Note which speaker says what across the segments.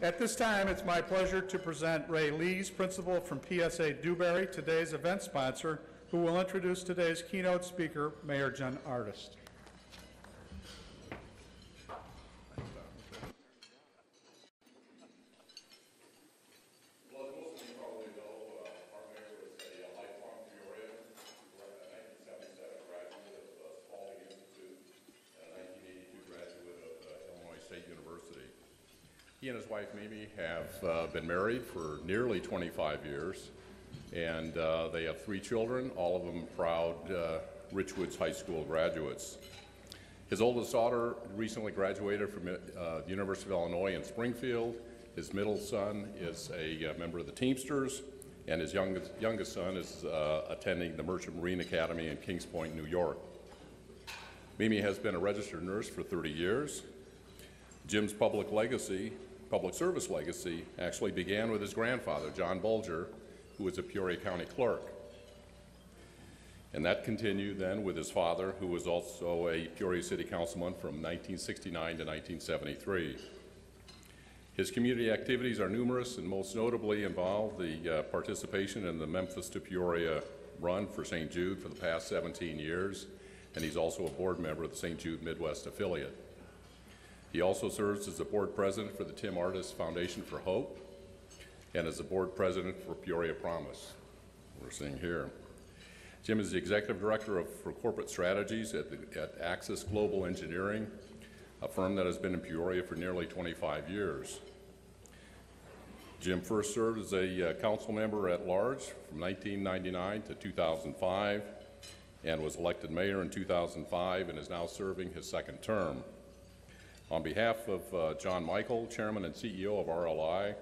Speaker 1: At this time, it's my pleasure to present Ray Lees, principal from PSA Dewberry, today's event sponsor, who will introduce today's keynote speaker, Mayor Jim Artist.
Speaker 2: He and his wife, Mimi, have been married for nearly 25 years, and they have 3 children, all of them proud Richwoods High School graduates. His oldest daughter recently graduated from the University of Illinois in Springfield. His middle son is a member of the Teamsters, and his youngest son is attending the Merchant Marine Academy in Kings Point, New York. Mimi has been a registered nurse for 30 years. Jim's public service legacy actually began with his grandfather, John Bulger, who was a Peoria County clerk. And that continued then with his father, who was also a Peoria City Councilman from 1969 to 1973. His community activities are numerous and most notably involve the participation in the Memphis to Peoria run for St. Jude for the past 17 years, and he's also a board member of the St. Jude Midwest affiliate. He also serves as the board president for the Tim Artist Foundation for Hope and as the board president for Peoria Promise, we're seeing here. Jim is the executive director for corporate strategies at Axis Global Engineering, a firm that has been in Peoria for nearly 25 years. Jim first served as a council member at large from 1999 to 2005 and was elected mayor in 2005 and is now serving his second term. On behalf of John Michael, Chairman and CEO of RLI,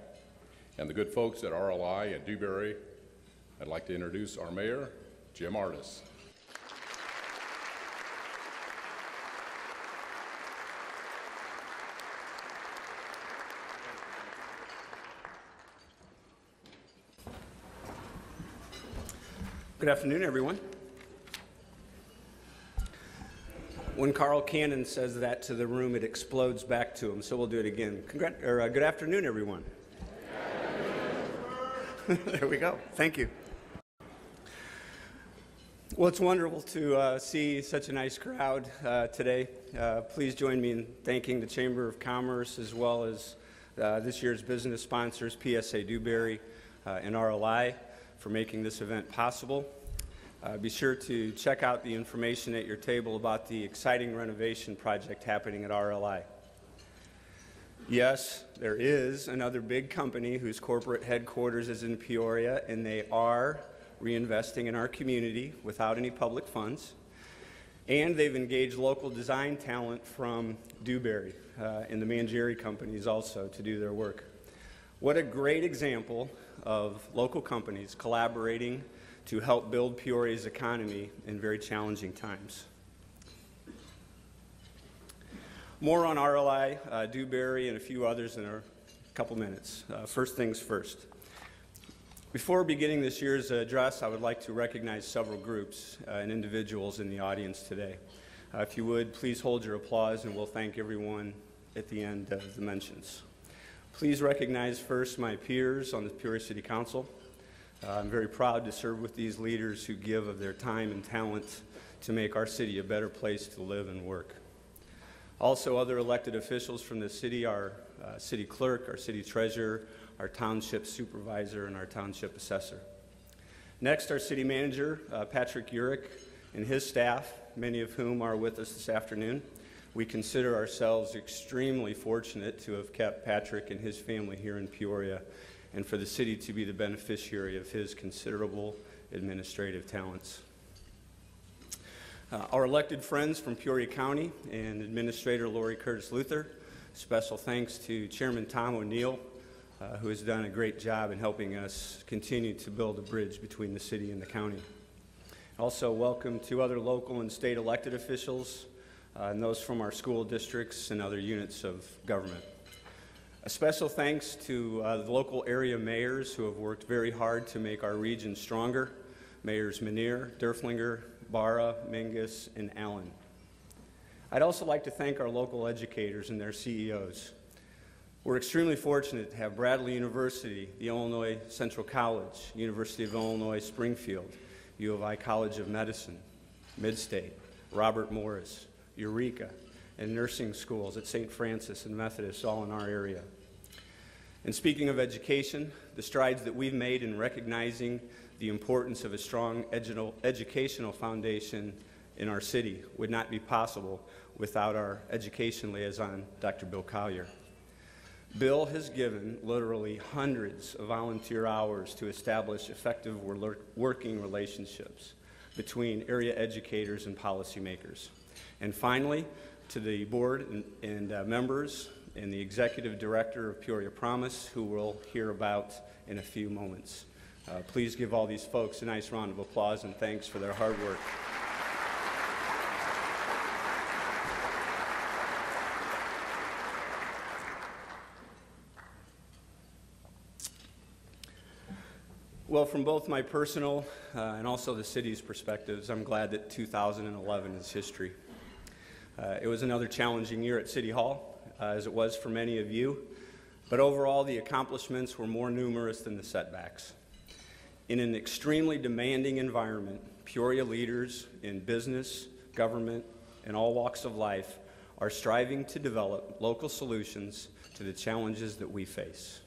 Speaker 2: and the good folks at RLI and Dewberry, I'd like to introduce our Mayor, Jim Artist.
Speaker 3: Good afternoon, everyone. When Carl Cannon says that to the room, it explodes back to him, so we'll do it again. Good afternoon, everyone. There we go. Thank you. Well, it's wonderful to see such a nice crowd today. Please join me in thanking the Chamber of Commerce as well as this year's business sponsors, PSA Dewberry and RLI, for making this event possible. Be sure to check out the information at your table about the exciting renovation project happening at RLI. Yes, there is another big company whose corporate headquarters is in Peoria, and they are reinvesting in our community without any public funds. And they've engaged local design talent from Dewberry and the Mangieri companies also to do their work. What a great example of local companies collaborating to help build Peoria's economy in very challenging times. More on RLI, Dewberry, and a few others in a couple minutes. First things first. Before beginning this year's address, I would like to recognize several groups and individuals in the audience today. If you would, please hold your applause, and we'll thank everyone at the end of the mentions. Please recognize first my peers on the Peoria City Council. I'm very proud to serve with these leaders who give of their time and talent to make our city a better place to live and work. Also, other elected officials from the city, our city clerk, our city treasurer, our township supervisor, and our township assessor. Next, our city manager, Patrick Urich, and his staff, many of whom are with us this afternoon. We consider ourselves extremely fortunate to have kept Patrick and his family here in Peoria, and for the city to be the beneficiary of his considerable administrative talents. Our elected friends from Peoria County and Administrator Lori Curtis Luther, special thanks to Chairman Tom O'Neill, who has done a great job in helping us continue to build a bridge between the city and the county. Also, welcome to other local and state elected officials and those from our school districts and other units of government. A special thanks to the local area mayors who have worked very hard to make our region stronger. Mayors Menier, Derflinger, Barra, Mingus, and Allen. I'd also like to thank our local educators and their CEOs. We're extremely fortunate to have Bradley University, the Illinois Central College, University of Illinois Springfield, U of I College of Medicine, Midstate, Robert Morris, Eureka, and nursing schools at St. Francis and Methodist, all in our area. And speaking of education, the strides that we've made in recognizing the importance of a strong educational foundation in our city would not be possible without our education liaison, Dr. Bill Collier. Bill has given literally hundreds of volunteer hours to establish effective working relationships between area educators and policymakers. And finally, to the board and members and the executive director of Peoria Promise, who we'll hear about in a few moments. Please give all these folks a nice round of applause and thanks for their hard work. Well, from both my personal and also the city's perspectives, I'm glad that 2011 is history. It was another challenging year at City Hall, as it was for many of you, but overall the accomplishments were more numerous than the setbacks. In an extremely demanding environment, Peoria leaders in business, government, and all walks of life are striving to develop local solutions to the challenges that we face.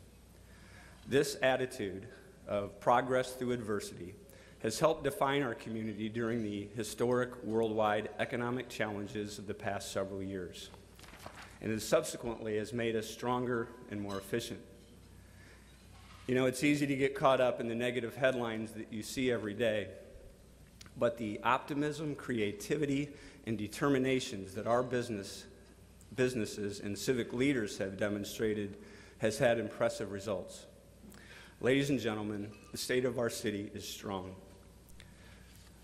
Speaker 3: This attitude of progress through adversity has helped define our community during the historic worldwide economic challenges of the past several years, and it subsequently has made us stronger and more efficient. You know, it's easy to get caught up in the negative headlines that you see every day, but the optimism, creativity, and determinations that our businesses and civic leaders have demonstrated has had impressive results. Ladies and gentlemen, the state of our city is strong.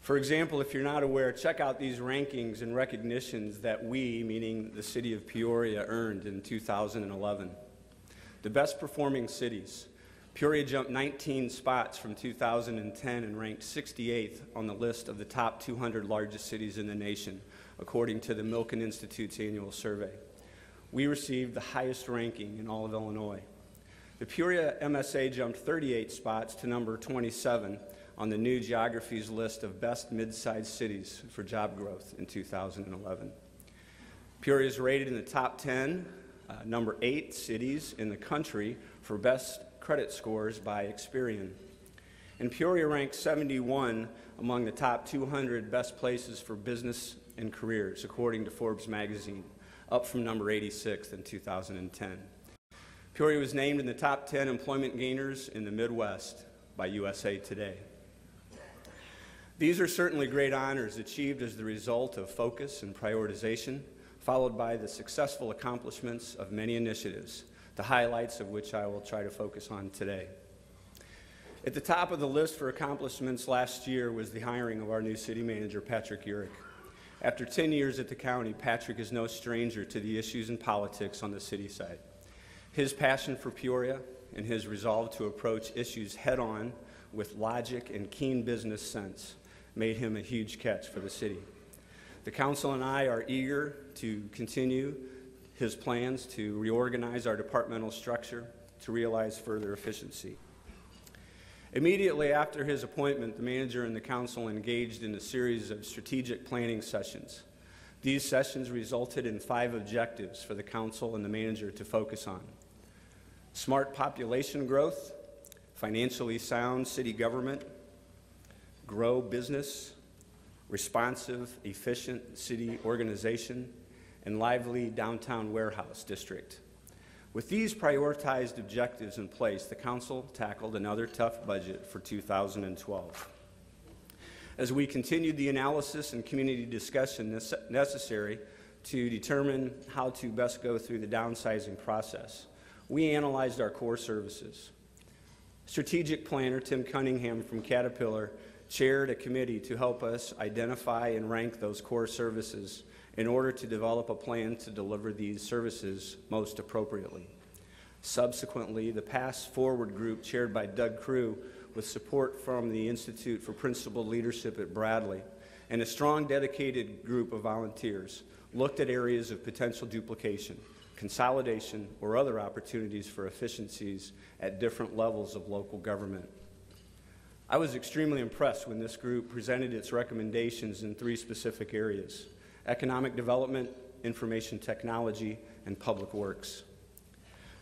Speaker 3: For example, if you're not aware, check out these rankings and recognitions that we, meaning the city of Peoria, earned in 2011. The best performing cities. Peoria jumped 19 spots from 2010 and ranked 68th on the list of the top 200 largest cities in the nation, according to the Milken Institute's annual survey. We received the highest ranking in all of Illinois. The Peoria MSA jumped 38 spots to number 27 on the New Geography's list of best mid-sized cities for job growth in 2011. Peoria is rated in the top 10, number 8 cities in the country for best credit scores by Experian. And Peoria ranked 71 among the top 200 best places for business and careers, according to Forbes magazine, up from number 86 in 2010. Peoria was named in the top 10 employment gainers in the Midwest by USA Today. These are certainly great honors achieved as the result of focus and prioritization, followed by the successful accomplishments of many initiatives, the highlights of which I will try to focus on today. At the top of the list for accomplishments last year was the hiring of our new city manager, Patrick Urich. After 10 years at the county, Patrick is no stranger to the issues and politics on the city side. His passion for Peoria and his resolve to approach issues head-on with logic and keen business sense made him a huge catch for the city. The council and I are eager to continue his plans to reorganize our departmental structure to realize further efficiency. Immediately after his appointment, the manager and the council engaged in a series of strategic planning sessions. These sessions resulted in 5 objectives for the council and the manager to focus on: smart population growth, financially sound city government, grow business, responsive, efficient city organization, and lively downtown warehouse district. With these prioritized objectives in place, the council tackled another tough budget for 2012. As we continued the analysis and community discussion necessary to determine how to best go through the downsizing process, we analyzed our core services. Strategic planner Tim Cunningham from Caterpillar chaired a committee to help us identify and rank those core services in order to develop a plan to deliver these services most appropriately. Subsequently, the Pass Forward group, chaired by Doug Crew, with support from the Institute for Principal Leadership at Bradley, and a strong, dedicated group of volunteers, looked at areas of potential duplication, consolidation, or other opportunities for efficiencies at different levels of local government. I was extremely impressed when this group presented its recommendations in 3 specific areas: economic development, information technology, and public works.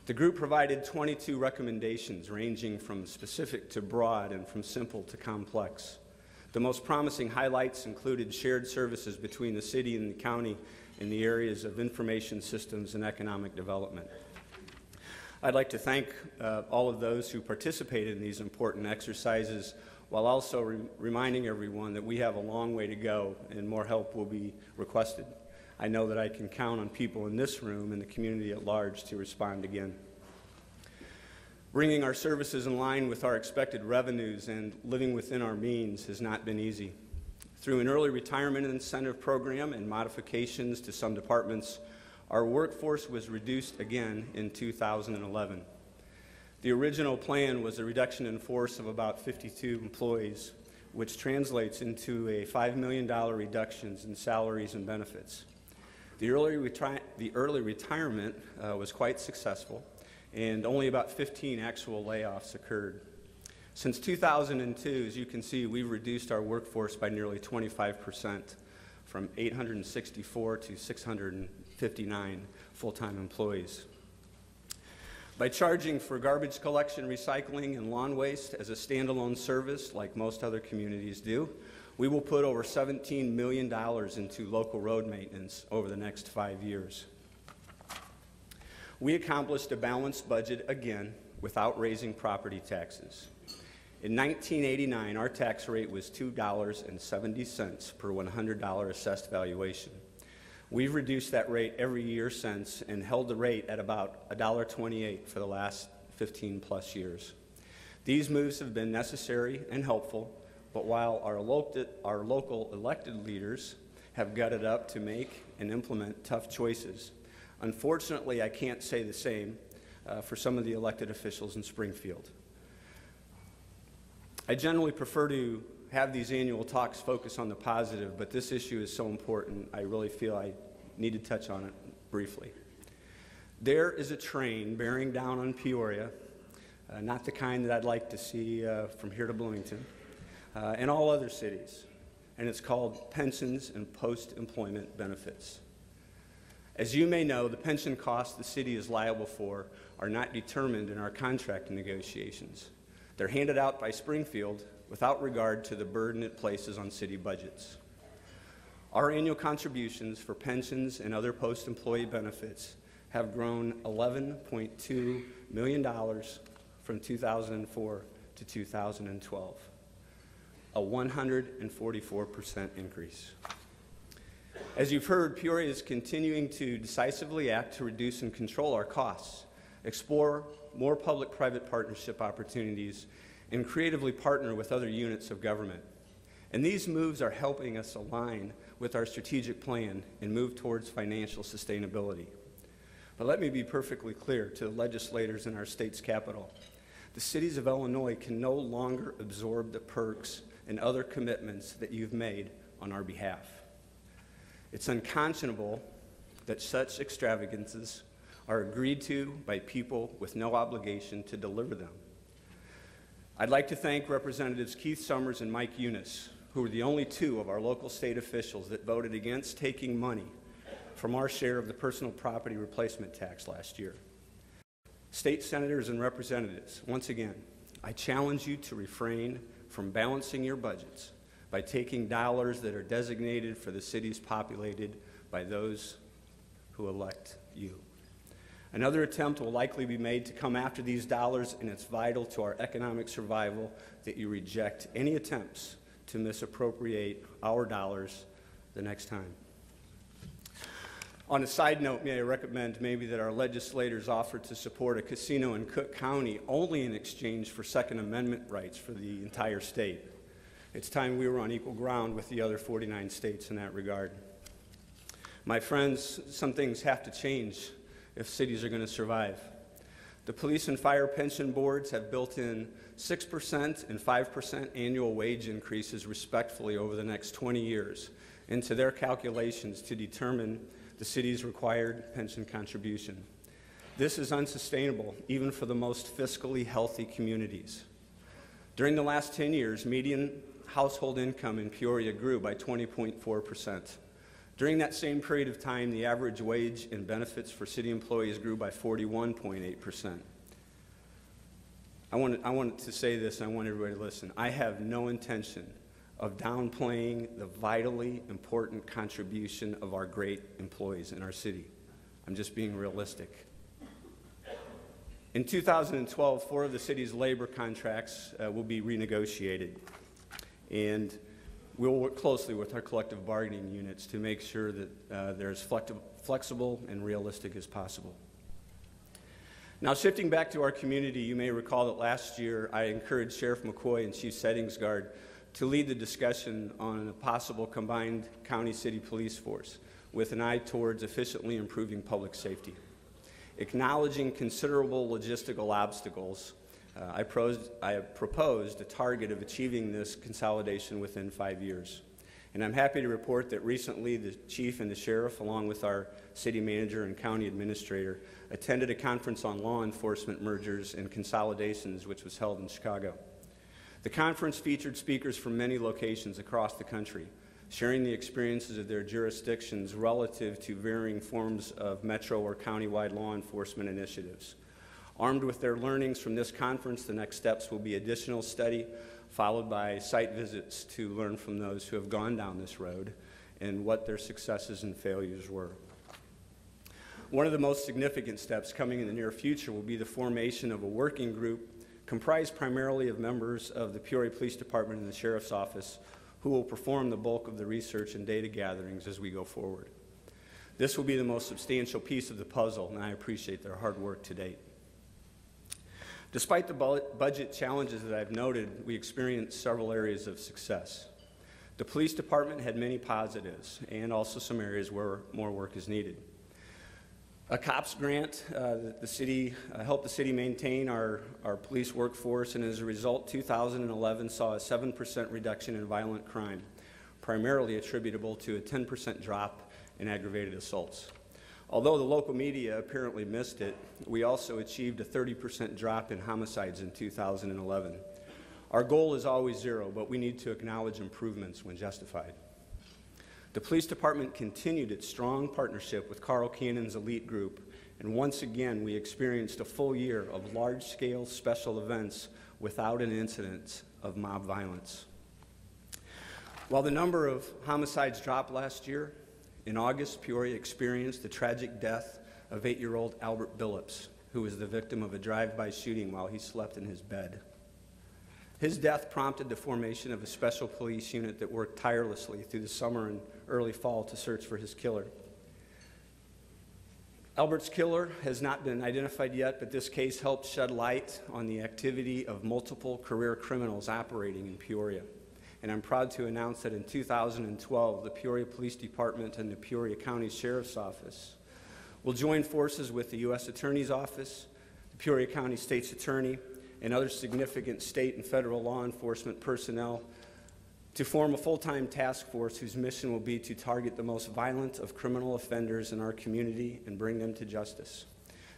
Speaker 3: The group provided 22 recommendations ranging from specific to broad and from simple to complex. The most promising highlights included shared services between the city and the county in the areas of information systems and economic development. I'd like to thank all of those who participated in these important exercises, while also reminding everyone that we have a long way to go and more help will be requested. I know that I can count on people in this room and the community at large to respond again. Bringing our services in line with our expected revenues and living within our means has not been easy. Through an early retirement incentive program and modifications to some departments, our workforce was reduced again in 2011. The original plan was a reduction in force of about 52 employees, which translates into a $5 million reduction in salaries and benefits. The early retirement was quite successful, and only about 15 actual layoffs occurred. Since 2002, as you can see, we've reduced our workforce by nearly 25%, from 864 to 659 full-time employees. By charging for garbage collection, recycling, and lawn waste as a standalone service, like most other communities do, we will put over $17 million into local road maintenance over the next 5 years. We accomplished a balanced budget again without raising property taxes. In 1989, our tax rate was $2.70 per $100 assessed valuation. We've reduced that rate every year since and held the rate at about $1.28 for the last 15+ years. These moves have been necessary and helpful, but while our local elected leaders have gutted up to make and implement tough choices, unfortunately, I can't say the same for some of the elected officials in Springfield. I generally prefer to have these annual talks focus on the positive, but this issue is so important, I really feel I need to touch on it briefly. There is a train bearing down on Peoria, not the kind that I'd like to see from here to Bloomington, and all other cities, and it's called pensions and post-employment benefits. As you may know, the pension costs the city is liable for are not determined in our contract negotiations. They're handed out by Springfield without regard to the burden it places on city budgets. Our annual contributions for pensions and other post-employee benefits have grown $11.2 million from 2004 to 2012, a 144% increase. As you've heard, Peoria is continuing to decisively act to reduce and control our costs, explore more public-private partnership opportunities, and creatively partner with other units of government. And these moves are helping us align with our strategic plan and move towards financial sustainability. But let me be perfectly clear to the legislators in our state's capital. The cities of Illinois can no longer absorb the perks and other commitments that you've made on our behalf. It's unconscionable that such extravagances are agreed to by people with no obligation to deliver them. I'd like to thank Representatives Keith Summers and Mike Eunice, who were the only 2 of our local state officials that voted against taking money from our share of the personal property replacement tax last year. State senators and representatives, once again, I challenge you to refrain from balancing your budgets by taking dollars that are designated for the cities populated by those who elect you. Another attempt will likely be made to come after these dollars, and it's vital to our economic survival that you reject any attempts to misappropriate our dollars the next time. On a side note, may I recommend maybe that our legislators offer to support a casino in Cook County only in exchange for Second Amendment rights for the entire state. It's time we were on equal ground with the other 49 states in that regard. My friends, some things have to change if cities are going to survive. The police and fire pension boards have built in 6% and 5% annual wage increases respectively over the next 20 years into their calculations to determine the city's required pension contribution. This is unsustainable, even for the most fiscally healthy communities. During the last 10 years, median household income in Peoria grew by 20.4%. During that same period of time, the average wage and benefits for city employees grew by 41.8%. I wanted to say this, and I want everybody to listen. I have no intention of downplaying the vitally important contribution of our great employees in our city. I'm just being realistic. In 2012, 4 of the city's labor contracts will be renegotiated, and we'll work closely with our collective bargaining units to make sure that they're as flexible and realistic as possible. Now, shifting back to our community, you may recall that last year I encouraged Sheriff McCoy and Chief Settings Guard to lead the discussion on a possible combined county-city police force with an eye towards efficiently improving public safety. Acknowledging considerable logistical obstacles, I proposed a target of achieving this consolidation within 5 years. And I'm happy to report that recently the chief and the sheriff, along with our city manager and county administrator, attended a conference on law enforcement mergers and consolidations, which was held in Chicago. The conference featured speakers from many locations across the country, sharing the experiences of their jurisdictions relative to varying forms of metro or countywide law enforcement initiatives. Armed with their learnings from this conference, the next steps will be additional study, followed by site visits to learn from those who have gone down this road and what their successes and failures were. One of the most significant steps coming in the near future will be the formation of a working group comprised primarily of members of the Peoria Police Department and the Sheriff's Office, who will perform the bulk of the research and data gatherings as we go forward. This will be the most substantial piece of the puzzle, and I appreciate their hard work to date. Despite the budget challenges that I've noted, we experienced several areas of success. The police department had many positives and also some areas where more work is needed. A COPS grant the city helped the city maintain our police workforce, and as a result, 2011 saw a 7% reduction in violent crime, primarily attributable to a 10% drop in aggravated assaults. Although the local media apparently missed it, we also achieved a 30% drop in homicides in 2011. Our goal is always zero, but we need to acknowledge improvements when justified. The police department continued its strong partnership with Carl Cannon's elite group, and once again we experienced a full year of large-scale special events without an incident of mob violence. While the number of homicides dropped last year, in August, Peoria experienced the tragic death of 8-year-old Albert Billups, who was the victim of a drive-by shooting while he slept in his bed. His death prompted the formation of a special police unit that worked tirelessly through the summer and early fall to search for his killer. Albert's killer has not been identified yet, but this case helped shed light on the activity of multiple career criminals operating in Peoria. And I'm proud to announce that in 2012, the Peoria Police Department and the Peoria County Sheriff's Office will join forces with the U.S. Attorney's Office, the Peoria County State's Attorney, and other significant state and federal law enforcement personnel to form a full-time task force whose mission will be to target the most violent of criminal offenders in our community and bring them to justice.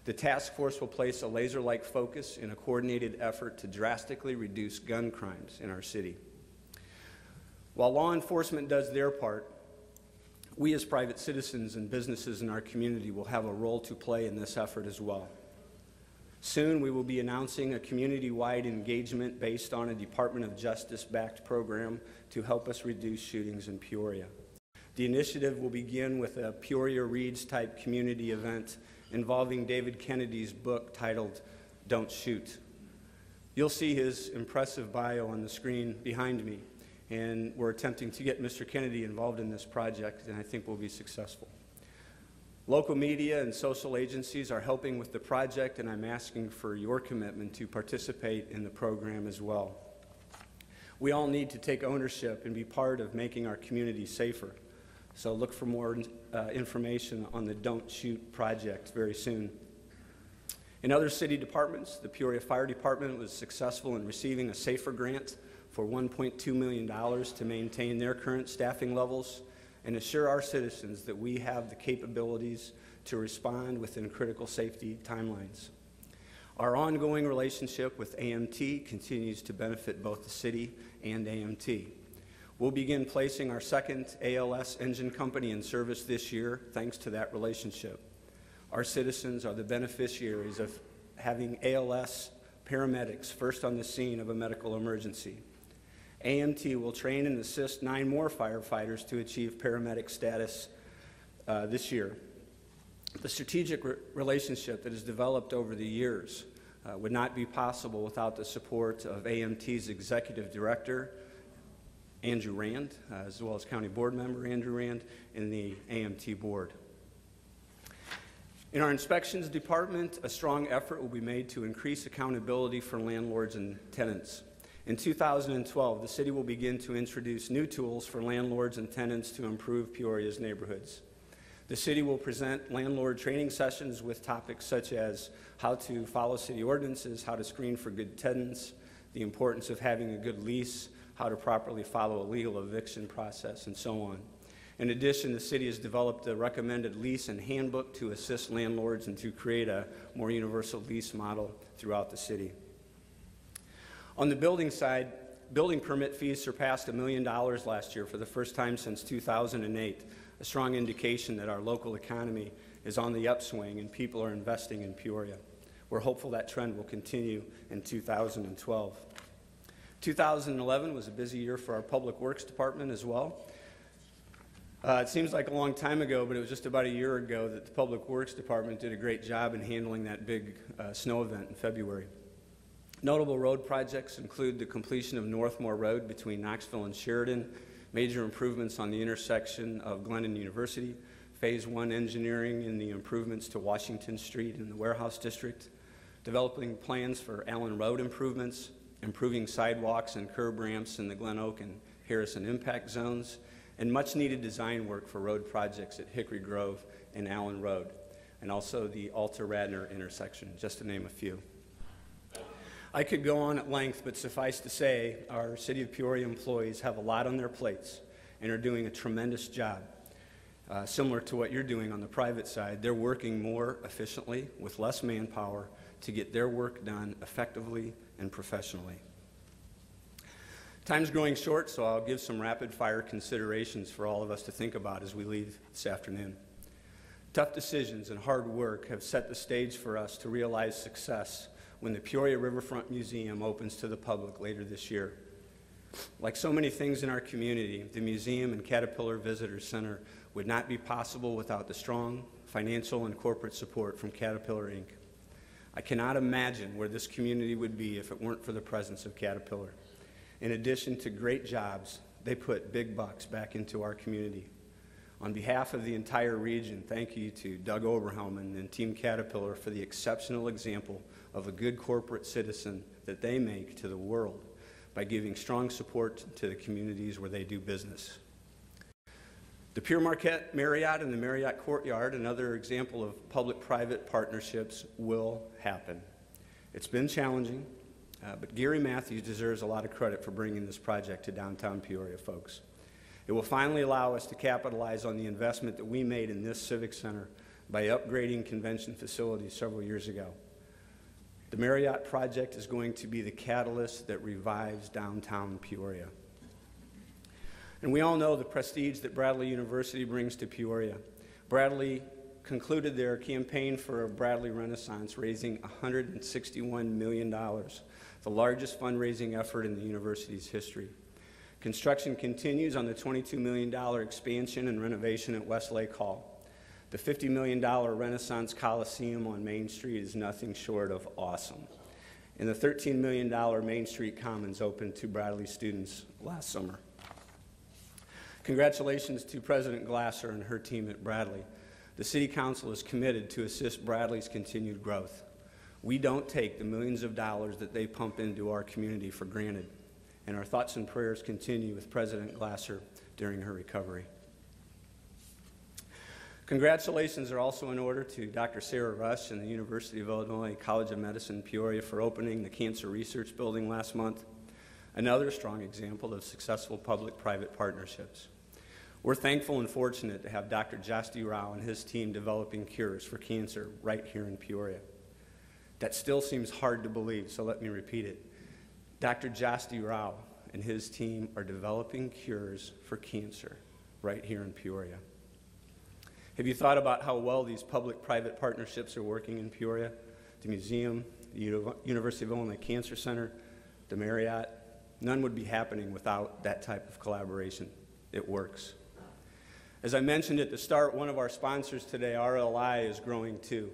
Speaker 3: The task force will place a laser-like focus in a coordinated effort to drastically reduce gun crimes in our city. While law enforcement does their part, we as private citizens and businesses in our community will have a role to play in this effort as well. Soon, we will be announcing a community-wide engagement based on a Department of Justice-backed program to help us reduce shootings in Peoria. The initiative will begin with a Peoria Reads-type community event involving David Kennedy's book titled Don't Shoot. You'll see his impressive bio on the screen behind me, and we're attempting to get Mr. Kennedy involved in this project, and I think we'll be successful. Local media and social agencies are helping with the project, and I'm asking for your commitment to participate in the program as well. We all need to take ownership and be part of making our community safer. So look for more information on the Don't Shoot project very soon. In other city departments, the Peoria Fire Department was successful in receiving a SAFER grant for $1.2 million to maintain their current staffing levels and assure our citizens that we have the capabilities to respond within critical safety timelines. Our ongoing relationship with AMT continues to benefit both the city and AMT. We'll begin placing our second ALS engine company in service this year thanks to that relationship. Our citizens are the beneficiaries of having ALS paramedics first on the scene of a medical emergency. AMT will train and assist 9 more firefighters to achieve paramedic status this year. The strategic relationship that has developed over the years would not be possible without the support of AMT's Executive Director, Andrew Rand, as well as County Board Member Andrew Rand, and the AMT Board. In our inspections department, a strong effort will be made to increase accountability for landlords and tenants. In 2012, the city will begin to introduce new tools for landlords and tenants to improve Peoria's neighborhoods. The city will present landlord training sessions with topics such as how to follow city ordinances, how to screen for good tenants, the importance of having a good lease, how to properly follow a legal eviction process, and so on. In addition, the city has developed a recommended lease and handbook to assist landlords and to create a more universal lease model throughout the city. On the building side, building permit fees surpassed $1 million last year for the first time since 2008, a strong indication that our local economy is on the upswing and people are investing in Peoria. We're hopeful that trend will continue in 2012. 2011 was a busy year for our Public Works Department as well. It seems like a long time ago, but it was just about a year ago that the Public Works Department did a great job in handling that big snow event in February. Notable road projects include the completion of Northmore Road between Knoxville and Sheridan, major improvements on the intersection of Glennon University, Phase 1 engineering in the improvements to Washington Street in the Warehouse District, developing plans for Allen Road improvements, improving sidewalks and curb ramps in the Glen Oak and Harrison impact zones, and much needed design work for road projects at Hickory Grove and Allen Road, and also the Alta-Radnor intersection, just to name a few. I could go on at length, but suffice to say, our City of Peoria employees have a lot on their plates and are doing a tremendous job. Similar to what you're doing on the private side, they're working more efficiently with less manpower to get their work done effectively and professionally. Time's growing short, so I'll give some rapid-fire considerations for all of us to think about as we leave this afternoon. Tough decisions and hard work have set the stage for us to realize success when the Peoria Riverfront Museum opens to the public later this year. Like so many things in our community, the museum and Caterpillar Visitor Center would not be possible without the strong financial and corporate support from Caterpillar, Inc. I cannot imagine where this community would be if it weren't for the presence of Caterpillar. In addition to great jobs, they put big bucks back into our community. On behalf of the entire region, thank you to Doug Oberhelman and Team Caterpillar for the exceptional example of a good corporate citizen that they make to the world by giving strong support to the communities where they do business. The Pure Marquette Marriott and the Marriott Courtyard, another example of public-private partnerships, will happen. It's been challenging, but Gary Matthews deserves a lot of credit for bringing this project to downtown Peoria, folks. It will finally allow us to capitalize on the investment that we made in this civic center by upgrading convention facilities several years ago. The Marriott project is going to be the catalyst that revives downtown Peoria. And we all know the prestige that Bradley University brings to Peoria. Bradley concluded their campaign for a Bradley Renaissance, raising $161 million, the largest fundraising effort in the university's history. Construction continues on the $22 million expansion and renovation at Westlake Hall. The $50 million Renaissance Coliseum on Main Street is nothing short of awesome. And the $13 million Main Street Commons opened to Bradley students last summer. Congratulations to President Glasser and her team at Bradley. The City Council is committed to assist Bradley's continued growth. We don't take the millions of dollars that they pump into our community for granted, and our thoughts and prayers continue with President Glasser during her recovery. Congratulations are also in order to Dr. Sarah Rush and the University of Illinois College of Medicine Peoria for opening the Cancer Research Building last month, another strong example of successful public-private partnerships. We're thankful and fortunate to have Dr. Jasti Rao and his team developing cures for cancer right here in Peoria. That still seems hard to believe, so let me repeat it. Dr. Jasti Rao and his team are developing cures for cancer right here in Peoria. Have you thought about how well these public-private partnerships are working in Peoria? The museum, the University of Illinois Cancer Center, the Marriott, none would be happening without that type of collaboration. It works. As I mentioned at the start, one of our sponsors today, RLI, is growing too.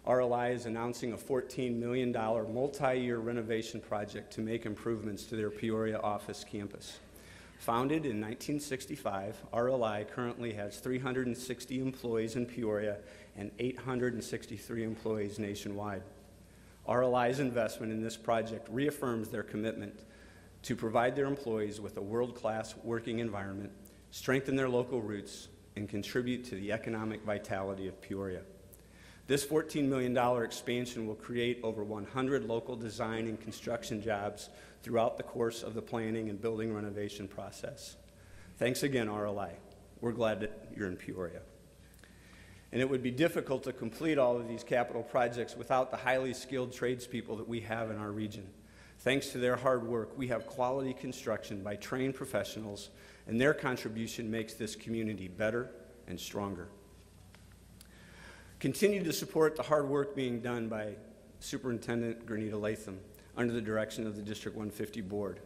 Speaker 3: RLI is announcing a $14 million multi-year renovation project to make improvements to their Peoria office campus. Founded in 1965, RLI currently has 360 employees in Peoria and 863 employees nationwide. RLI's investment in this project reaffirms their commitment to provide their employees with a world-class working environment, strengthen their local roots, and contribute to the economic vitality of Peoria. This $14 million expansion will create over 100 local design and construction jobs throughout the course of the planning and building renovation process. Thanks again, RLI. We're glad that you're in Peoria. And it would be difficult to complete all of these capital projects without the highly skilled tradespeople that we have in our region. Thanks to their hard work, we have quality construction by trained professionals, and their contribution makes this community better and stronger. Continue to support the hard work being done by Superintendent Granita Latham under the direction of the District 150 Board.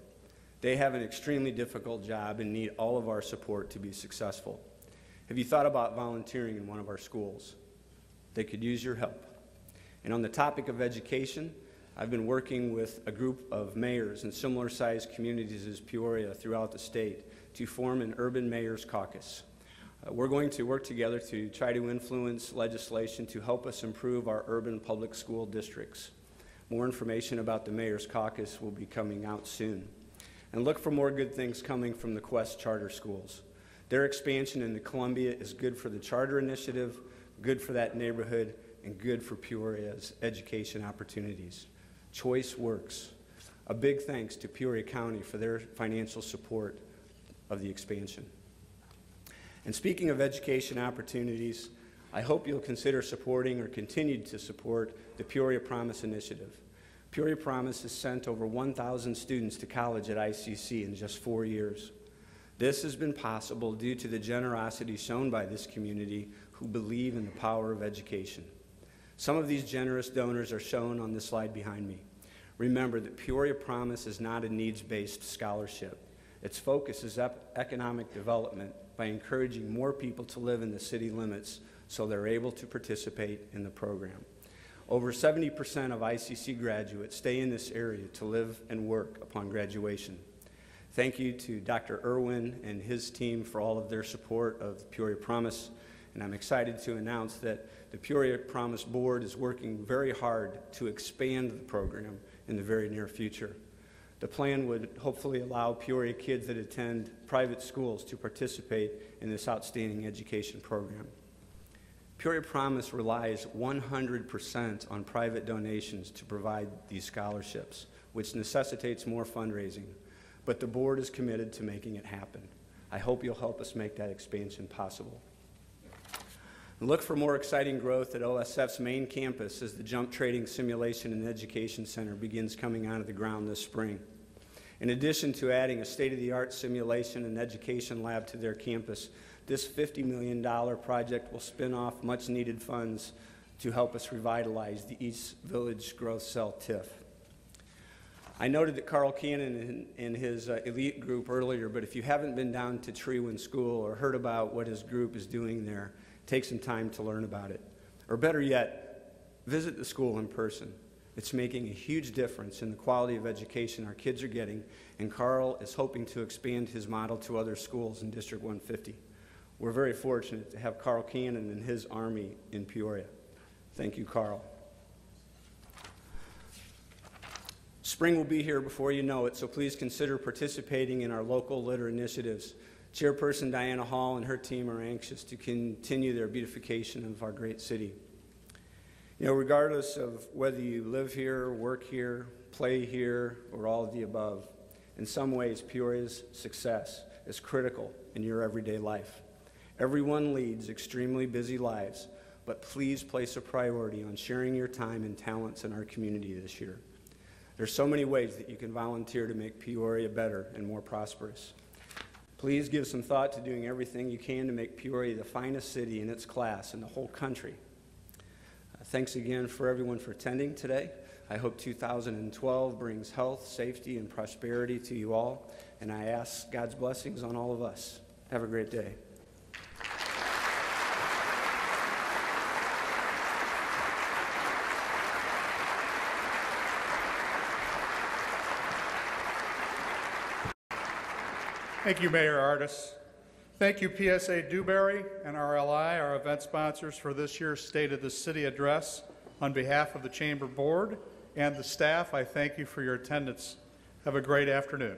Speaker 3: They have an extremely difficult job and need all of our support to be successful. Have you thought about volunteering in one of our schools? They could use your help. And on the topic of education, I've been working with a group of mayors in similar-sized communities as Peoria throughout the state to form an urban mayors caucus. We're going to work together to try to influence legislation to help us improve our urban public school districts. More information about the Mayor's Caucus will be coming out soon. And look for more good things coming from the Quest Charter Schools. Their expansion into Columbia is good for the charter initiative, good for that neighborhood, and good for Peoria's education opportunities. Choice works. A big thanks to Peoria County for their financial support of the expansion. And speaking of education opportunities, I hope you'll consider supporting or continue to support the Peoria Promise Initiative. Peoria Promise has sent over 1,000 students to college at ICC in just 4 years. This has been possible due to the generosity shown by this community who believe in the power of education. Some of these generous donors are shown on this slide behind me. Remember that Peoria Promise is not a needs-based scholarship. Its focus is economic development by encouraging more people to live in the city limits so they're able to participate in the program. Over 70% of ICC graduates stay in this area to live and work upon graduation. Thank you to Dr. Irwin and his team for all of their support of the Peoria Promise, and I'm excited to announce that the Peoria Promise Board is working very hard to expand the program in the very near future. The plan would hopefully allow Peoria kids that attend private schools to participate in this outstanding education program. Peoria Promise relies 100% on private donations to provide these scholarships, which necessitates more fundraising, but the board is committed to making it happen. I hope you'll help us make that expansion possible. Look for more exciting growth at OSF's main campus as the Jump Trading Simulation and Education Center begins coming out of the ground this spring. In addition to adding a state-of-the-art simulation and education lab to their campus, this $50 million project will spin off much-needed funds to help us revitalize the East Village Growth Cell TIF. I noted that Carl Cannon and his elite group earlier, but if you haven't been down to Trewen School or heard about what his group is doing there, take some time to learn about it. Or better yet, visit the school in person. It's making a huge difference in the quality of education our kids are getting, and Carl is hoping to expand his model to other schools in District 150. We're very fortunate to have Carl Cannon and his army in Peoria. Thank you, Carl. Spring will be here before you know it, so please consider participating in our local litter initiatives. Chairperson Diana Hall and her team are anxious to continue their beautification of our great city. You know, regardless of whether you live here, work here, play here, or all of the above, in some ways, Peoria's success is critical in your everyday life. Everyone leads extremely busy lives, but please place a priority on sharing your time and talents in our community this year. There's so many ways that you can volunteer to make Peoria better and more prosperous. Please give some thought to doing everything you can to make Peoria the finest city in its class in the whole country. Thanks again for everyone for attending today. I hope 2012 brings health, safety, and prosperity to you all, and I ask God's blessings on all of us. Have a great day.
Speaker 1: Thank you, Mayor Ardis. Thank you, PSA Dewberry and RLI, our event sponsors, for this year's State of the City address. On behalf of the Chamber Board and the staff, I thank you for your attendance. Have a great afternoon.